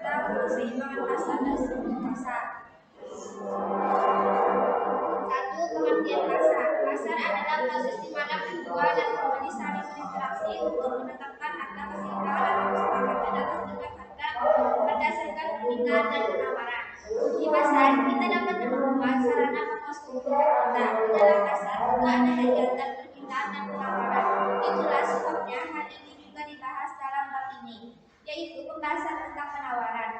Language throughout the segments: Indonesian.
tentang keseimbangan pasar dan struktur pasar. Satu, pengertian pasar. Pasar adalah proses di mana penjual dan pembeli saling berinteraksi untuk menetapkan harga keseimbangan atau kesepakatan atas tingkat harga berdasarkan permintaan dan penawaran. Di pasar, kita dapat menemukan sarana pemasok kita. Di dalam pasar juga ada kegiatan permintaan dan penawaran. Itulah sebabnya hal ini juga dibahas dalam bab ini, yaitu pembahasan tentang penawaran.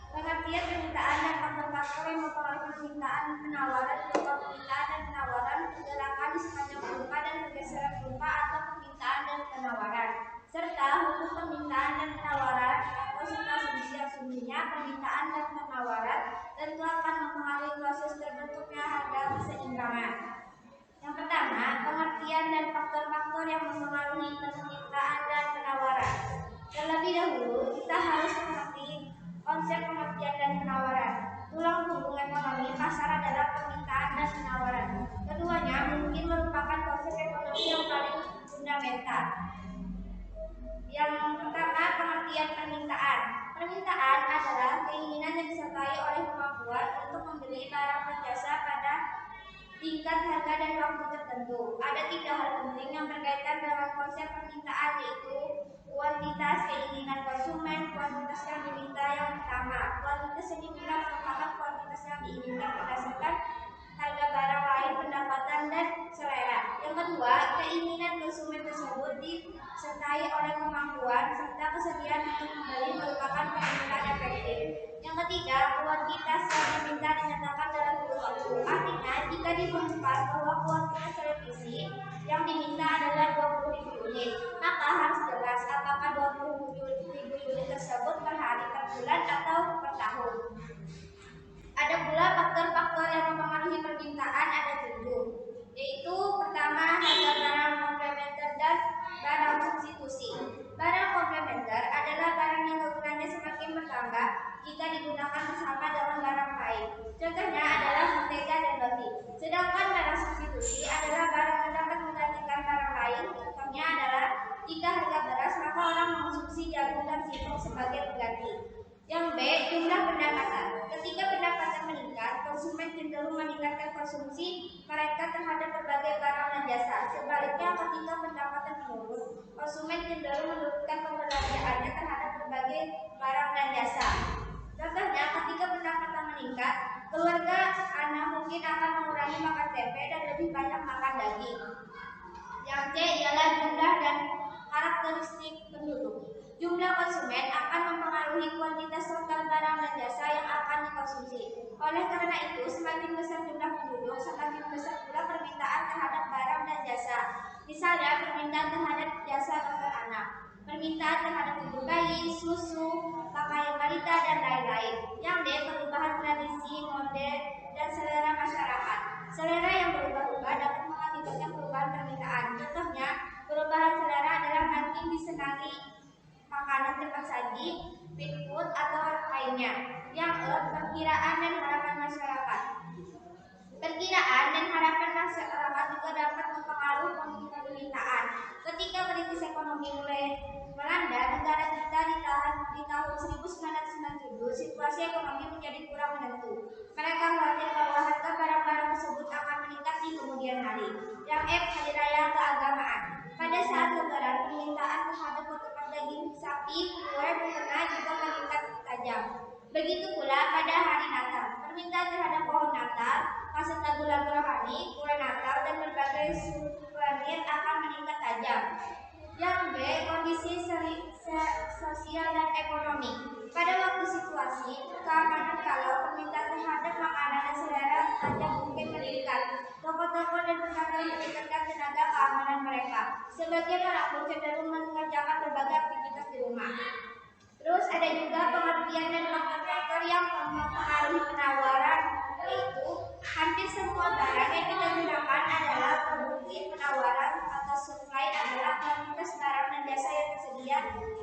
Pengertian permintaan dan faktor-faktor yang mempengaruhi permintaan penawaran berupa permintaan dan penawaran, pergerakan di sepanjang kurva dan pergeseran kurva atau permintaan dan penawaran, serta hukum permintaan dan penawaran atau serta asumsi-asumsinya permintaan dan penawaran tentu akan mempengaruhi proses terbentuknya harga keseimbangan. Yang pertama, pengertian dan faktor-faktor yang mempengaruhi permintaan dan penawaran. Terlebih dahulu, kita harus mengerti konsep pengertian dan penawaran. Tulang punggung ekonomi pasar adalah permintaan dan penawaran. Keduanya mungkin merupakan konsep ekonomi yang paling fundamental. Yang pertama, pengertian permintaan. Permintaan adalah keinginan yang disertai oleh kemampuan untuk membeli barang dan jasa pada tingkat harga dan waktu tertentu. Ada 3 hal penting yang berkaitan dengan konsep permintaan, yaitu kuantitas keinginan konsumen, kuantitas yang diminta. Yang pertama, kuantitas yang diminta merupakan kuantitas yang diinginkan berdasarkan harga barang lain, pendapatan, dan selera. Yang kedua, keinginan konsumen tersebut disertai oleh kemampuan serta kesediaan untuk membeli merupakan permintaan efektif. Yang ketiga, kuantitas yang diminta dinyatakan dalam kurun waktu. Artinya, jika ditemukan bahwa kuantitas televisi yang diminta adalah 20.000 unit, maka harus jelas apakah 20.000 unit tersebut per hari, per bulan, atau per tahun. Ada pula faktor-faktor yang mempengaruhi permintaan, ada 7, yaitu pertama, harga barang komplementer dan barang substitusi. Barang komplementer adalah barang yang kegunaannya semakin bertambah jika digunakan bersama dengan barang lain. Contohnya adalah mentega dan roti. Sedangkan barang substitusi adalah barang yang dapat menggantikan barang lain. Contohnya adalah jika harga beras, maka orang mengonsumsi jagung dan singkong sebagai pengganti. Yang B, jumlah pendapatan. Ketika pendapatan meningkat, konsumen cenderung meningkatkan konsumsi mereka terhadap berbagai barang dan jasa. Sebaliknya, ketika pendapatan menurun, konsumen cenderung menurunkan pembelanjaannya terhadap berbagai barang dan jasa. Contohnya, ketika pendapatan meningkat, keluarga Anda mungkin akan mengurangi makan tempe dan lebih banyak makan daging. Yang C ialah jumlah dan karakteristik penduduk. Jumlah konsumen akan mempengaruhi kuantitas total barang dan jasa yang akan dikonsumsi. Oleh karena itu, semakin besar jumlah penduduk, semakin besar pula permintaan terhadap barang dan jasa. Misalnya, permintaan terhadap jasa dokter anak, permintaan terhadap ibu bayi, susu, pakaian balita, dan lain-lain. Yang D, perubahan tradisi, mode, dan selera masyarakat. Selera yang berubah-ubah dapat mengakibatkan perubahan permintaan. Contohnya, perubahan selera adalah makin disenangi makanan cepat saji, fast food, atau lainnya. Yang E, perkiraan dan harapan masyarakat. Perkiraan dan harapan masyarakat juga dapat mempengaruhi permintaan. Ketika krisis ekonomi mulai melanda negara kita di tahun 1997, situasi ekonomi menjadi kurang menentu. Mereka khawatir bahwa harga barang-barang tersebut akan meningkat di kemudian hari. Yang F, hari raya keagamaan. Pada saat Lebaran, permintaan terhadap potongan daging sapi, kue, mukena juga meningkat tajam. Begitu pula pada hari Natal, permintaan terhadap pohon Natal, kaset lagu-lagu rohani, kue Natal, dan berbagai souvenir akan meningkat tajam. Yang B, kondisi sosial dan ekonomi. Pada waktu situasi keamanan, kalau permintaan terhadap makanan dan selera tajam mungkin meningkat. Toko-toko dan pedagang meningkatkan tenaga keamanan mereka. Sebagian orang pun cenderung mengerjakan berbagai aktivitas di rumah. Terus ada juga pengertian dan faktor-faktor yang mempengaruhi penawaran, yaitu hampir semua barang yang kita gunakan adalah produktif. Penawaran atau supply adalah kuantitas barang dan jasa yang tersedia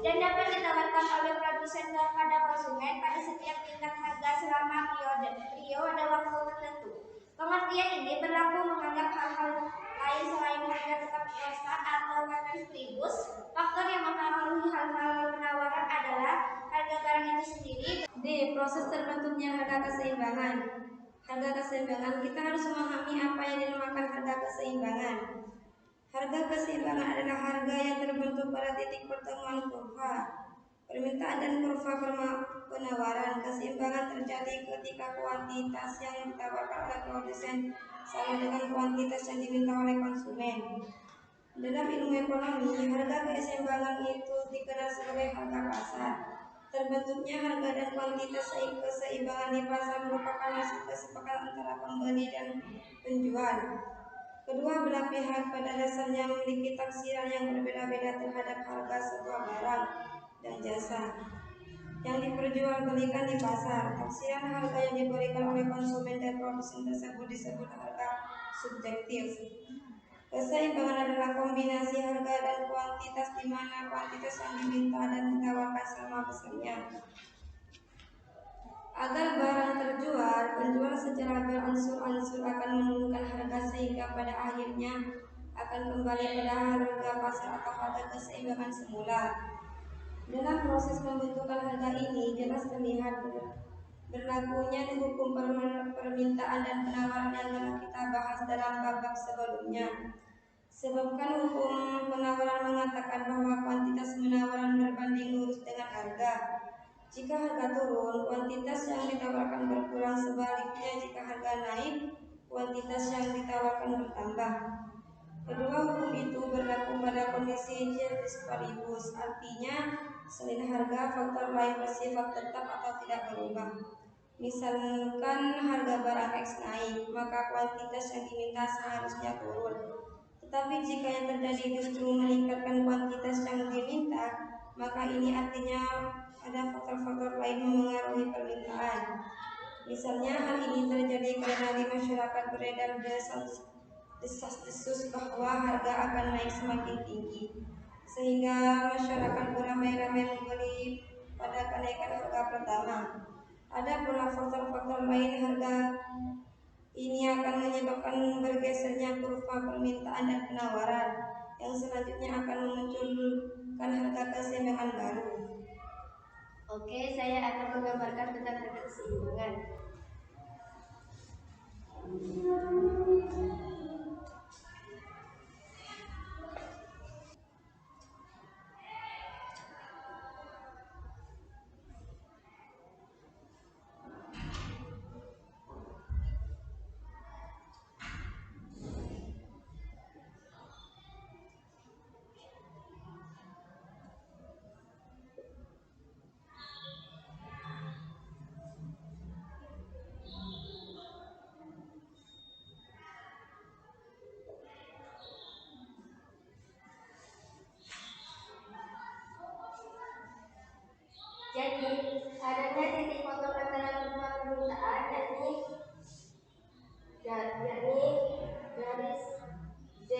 dan dapat ditawarkan oleh produsen kepada konsumen pada setiap tingkat harga selama periode waktu tertentu. Pengertian ini berlaku menganggap hal-hal lain selain harga tetap konstan atau matrix tribus. Faktor yang mempengaruhi hal-hal penawaran adalah proses terbentuknya harga keseimbangan. Harga keseimbangan, kita harus memahami apa yang dinamakan harga keseimbangan. Harga keseimbangan adalah harga yang terbentuk pada titik pertemuan kurva permintaan dan kurva penawaran. Keseimbangan terjadi ketika kuantitas yang ditawarkan oleh produsen sama dengan kuantitas yang diminta oleh konsumen. Dalam ilmu ekonomi, harga keseimbangan itu dikenal sebagai harga pasar. Terbentuknya harga dan kuantitas keseimbangan di pasar merupakan hasil kesepakatan antara pembeli dan penjual. Kedua belah pihak pada dasarnya memiliki taksiran yang berbeda-beda terhadap harga sebuah barang dan jasa yang diperjualbelikan di pasar. Taksiran harga yang diberikan oleh konsumen dan produsen tersebut disebut harga subjektif. Keseimbangan adalah kombinasi harga dan kuantitas di mana kuantitas yang diminta dan ditawarkan sama besarnya. Agar barang terjual, penjual secara beransur-ansur akan menurunkan harga sehingga pada akhirnya akan kembali pada harga pasar atau harga keseimbangan semula. Dalam proses pembentukan harga ini jelas terlihat berlakunya hukum permintaan dan penawaran yang telah kita bahas dalam bab-bab sebelumnya. Sebabkan hukum penawaran mengatakan bahwa kuantitas penawaran berbanding lurus dengan harga. Jika harga turun, kuantitas yang ditawarkan berkurang. Sebaliknya, jika harga naik, kuantitas yang ditawarkan bertambah. Kedua hukum itu berlaku pada kondisi generis paribus, artinya selain harga, faktor lain bersifat tetap atau tidak berubah. Misalkan harga barang X naik, maka kuantitas yang diminta seharusnya turun. Tetapi jika yang terjadi justru meningkatkan kuantitas yang diminta, maka ini artinya ada faktor-faktor lain memengaruhi permintaan. Misalnya hal ini terjadi karena di masyarakat beredar desas-desus bahwa harga akan naik semakin tinggi, sehingga masyarakat beramai-ramai membeli pada kenaikan harga pertama. Ada pula faktor-faktor lain harga ini akan menyebabkan bergesernya kurva permintaan dan penawaran yang selanjutnya akan memunculkan harga keseimbangan baru. Oke, saya akan menggambarkan tentang harga keseimbangan. Jadi, adanya titik potong antara kedua permintaan yakni garis D